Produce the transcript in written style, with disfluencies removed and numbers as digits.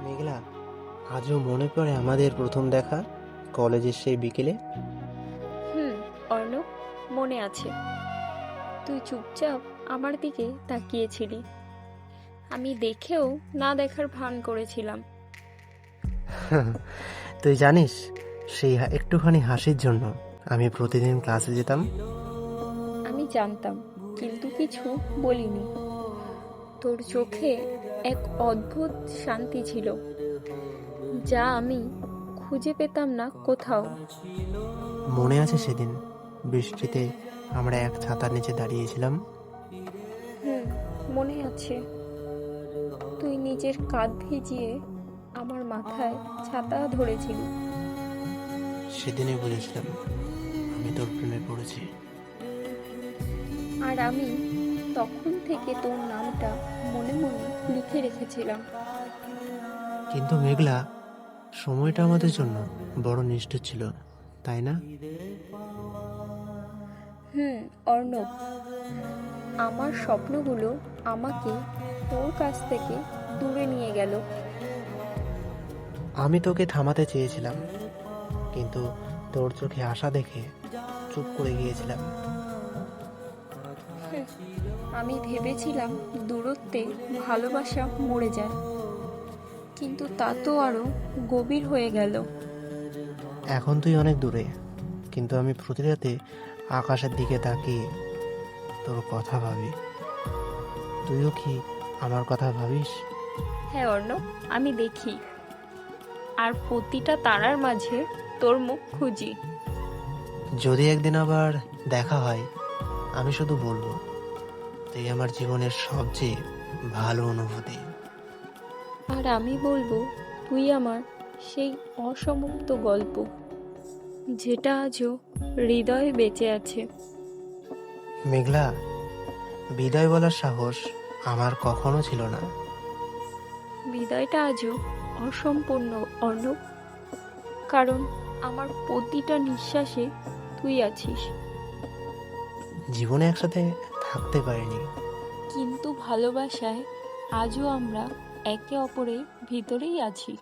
মেঘলা, আজও মনে পড়ে আমাদের প্রথম দেখা কলেজের সেই বিকেলে। অর্ণব, মনে আছে। তুই চুপচাপ আমার দিকে তাকিয়েছিলি। আমি দেখেও না দেখার ভান করেছিলাম। তুই জানিস, সেই একটুখানি হাসির জন্য আমি প্রতিদিন ক্লাসে যেতাম। আমি জানতাম, কিন্তু কিছু বলিনি। তোর চোখে এক অদ্ভুত শান্তি ছিল, যা আমি খুঁজে পেতাম না কোথাও। মনে আছে সেদিন বৃষ্টিতে আমরা এক ছাতার নিচে দাঁড়িয়েছিলাম। হুম মনে আছে। তুই নিজের কাঁধ ভিজিয়ে আমার মাথায় ছাতা ধরেছিলি। সেদিনই বুঝেছিলাম আমি তোর প্রেমে পড়েছি। আর আমি তখন থেকে তোর নামটা মনে মনে লিখে রেখেছিলাম। কিন্তু মেঘলা, সময়টা আমাদের জন্য বড় নিষ্ঠুর ছিল, তাই না? অর্ণব, আমার স্বপ্নগুলো আমাকে তোর কাছ থেকে দূরে নিয়ে গেল। আমি তোকে থামাতে চেয়েছিলাম, কিন্তু তোর চোখে আশা দেখে চুপ করে গিয়েছিলাম। হুম, আমি ভেবেছিলাম দূরত্বে ভালোবাসা মরে যায়, কিন্তু তা তো আরো গভীর হয়ে গেল। এখন তুই অনেক দূরে, কিন্তু আমি প্রতি রাতে আকাশের দিকে তাকিয়ে তোর কথা ভাবি। তুইও কি আমার কথা ভাবিস? হ্যাঁ অর্ণব, আমি দেখি, আর প্রতিটা তারার মাঝে তোর মুখ খুঁজি। যদি একদিন আবার দেখা হয়, আমি শুধু বলবো তুই আমার জীবনের সবচেয়ে ভালো অনুভূতি। আর আমি বলবো, তুই আমার সেই অসমাপ্ত গল্প, যেটা আজও হৃদয়ে বেঁচে আছে। মেঘলা, বিদায় বলার সাহস আমার কখনো ছিল না। বিদায়টা আজও অসম্পূর্ণ অর্ণব, কারণ আমার প্রতিটা নিঃশ্বাসে তুই আছিস। জীবনে একসাথে থাকতে পারিনি, কিন্তু ভালোবাসায় আজও আমরা একে অপরের ভিতরেই আছি।